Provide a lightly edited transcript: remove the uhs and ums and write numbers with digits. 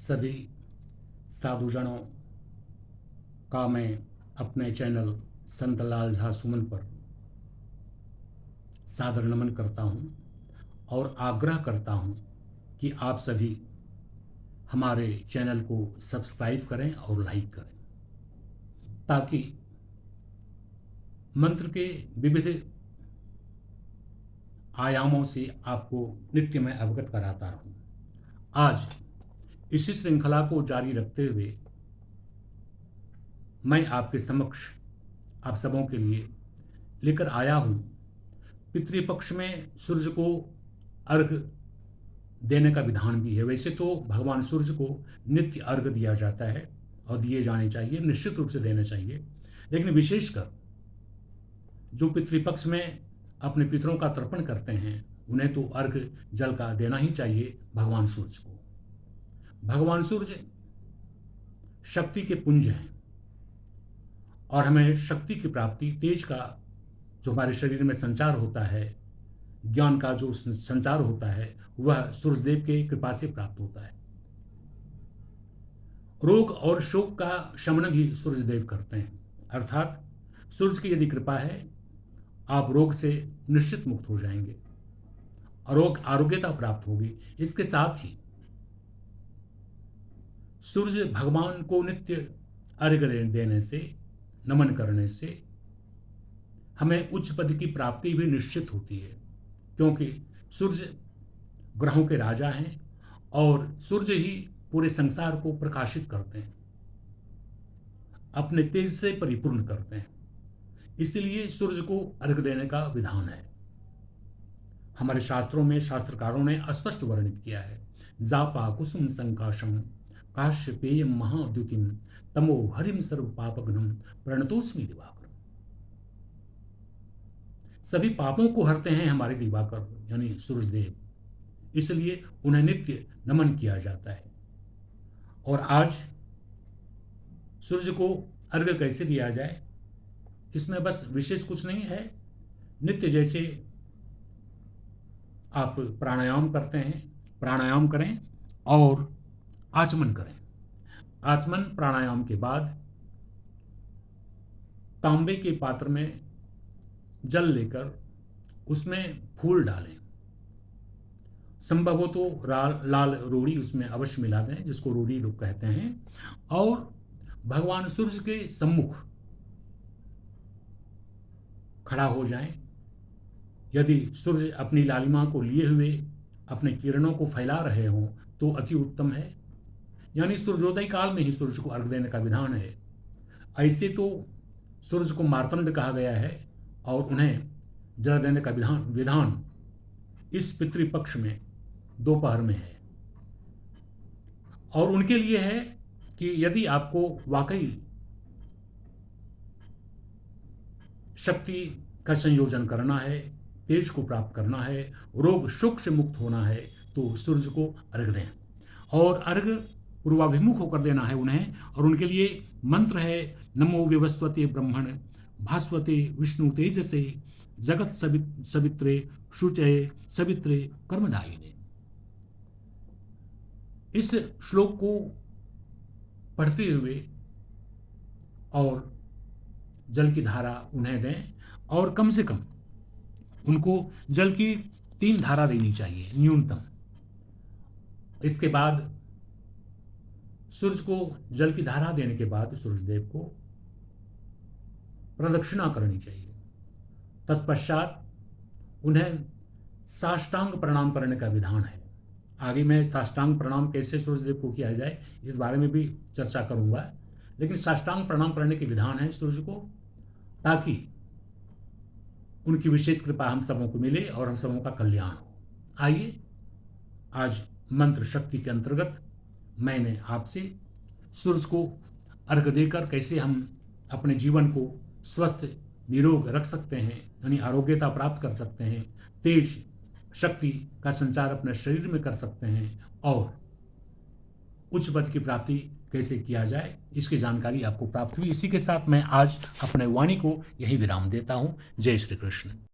सभी साधुजनों का मैं अपने चैनल संत लाल झा सुमन पर सादर नमन करता हूँ और आग्रह करता हूँ कि आप सभी हमारे चैनल को सब्सक्राइब करें और लाइक करें, ताकि मंत्र के विविध आयामों से आपको नित्य मैं अवगत कराता रहूं। आज इसी श्रृंखला को जारी रखते हुए मैं आपके समक्ष आप सबों के लिए लेकर आया हूं। पितृपक्ष में सूर्य को अर्घ देने का विधान भी है। वैसे तो भगवान सूर्य को नित्य अर्घ दिया जाता है और दिए जाने चाहिए, निश्चित रूप से देना चाहिए, लेकिन विशेषकर जो पितृपक्ष में अपने पितरों का तर्पण करते हैं उन्हें तो अर्घ जल का देना ही चाहिए भगवान सूर्य को। भगवान सूर्य शक्ति के पुंज हैं और हमें शक्ति की प्राप्ति, तेज का जो हमारे शरीर में संचार होता है, ज्ञान का जो संचार होता है, वह सूर्यदेव के कृपा से प्राप्त होता है। रोग और शोक का शमन भी सूर्यदेव करते हैं, अर्थात सूर्य की यदि कृपा है आप रोग से निश्चित मुक्त हो जाएंगे, आरोग्यता प्राप्त होगी। इसके साथ ही सूर्य भगवान को नित्य अर्घ्य देने से, नमन करने से हमें उच्च पद की प्राप्ति भी निश्चित होती है, क्योंकि सूर्य ग्रहों के राजा हैं और सूर्य ही पूरे संसार को प्रकाशित करते हैं, अपने तेज से परिपूर्ण करते हैं। इसलिए सूर्य को अर्घ्य देने का विधान है। हमारे शास्त्रों में शास्त्रकारों ने स्पष्ट वर्णित किया है, जापा कुसुम संकाशम काश्यपेयम महाद्युतिम तमो हरिम सर्व पापघ्नम प्रणतोस्मि दिवाकर। सभी पापों को हरते हैं हमारे दिवाकर यानी सूर्यदेव, इसलिए उन्हें नित्य नमन किया जाता है। और आज सूर्य को अर्घ्य कैसे दिया जाए, इसमें बस विशेष कुछ नहीं है। नित्य जैसे आप प्राणायाम करते हैं, प्राणायाम करें और आचमन करें। आचमन प्राणायाम के बाद तांबे के पात्र में जल लेकर उसमें फूल डालें। संभव हो तो लाल रोड़ी उसमें अवश्य मिला दें, जिसको रोड़ी लोग कहते हैं, और भगवान सूर्य के सम्मुख खड़ा हो जाएं। यदि सूर्य अपनी लालिमा को लिए हुए अपने किरणों को फैला रहे हों तो अति उत्तम है, यानी सूर्योदय काल में ही सूर्य को अर्घ देने का विधान है। ऐसे तो सूर्य को मार्तंड कहा गया है और उन्हें जल देने का विधान इस पितृपक्ष में दोपहर में है। और उनके लिए है कि यदि आपको वाकई शक्ति का संयोजन करना है, तेज को प्राप्त करना है, रोग शोक से मुक्त होना है, तो सूर्य को अर्घ दें। और अर्घ पूर्वाभिमुख होकर देना है उन्हें, और उनके लिए मंत्र है, नमो विवस्वते ब्रह्मण भास्वते विष्णु तेजसे जगत सवित्रे शुचये सवित्रे कर्मदायिने। इस श्लोक को पढ़ते हुए और जल की धारा उन्हें दें, और कम से कम उनको जल की 3 धारा देनी चाहिए न्यूनतम। इसके बाद सूर्य को जल की धारा देने के बाद सूर्यदेव को प्रदक्षिणा करनी चाहिए। तत्पश्चात उन्हें साष्टांग प्रणाम करने का विधान है। आगे मैं साष्टांग प्रणाम कैसे सूर्यदेव को किया जाए इस बारे में भी चर्चा करूंगा, लेकिन साष्टांग प्रणाम करने के विधान है सूर्य को, ताकि उनकी विशेष कृपा हम सबों को मिले और हम सबों का कल्याण हो। आइए आज मंत्र शक्ति के अंतर्गत मैंने आपसे सूर्य को अर्घ्य देकर कैसे हम अपने जीवन को स्वस्थ निरोग रख सकते हैं, यानी आरोग्यता प्राप्त कर सकते हैं, तेज शक्ति का संचार अपने शरीर में कर सकते हैं, और उच्च पद की प्राप्ति कैसे किया जाए इसकी जानकारी आपको प्राप्त हुई। इसी के साथ मैं आज अपने वाणी को यही विराम देता हूँ। जय श्री कृष्ण।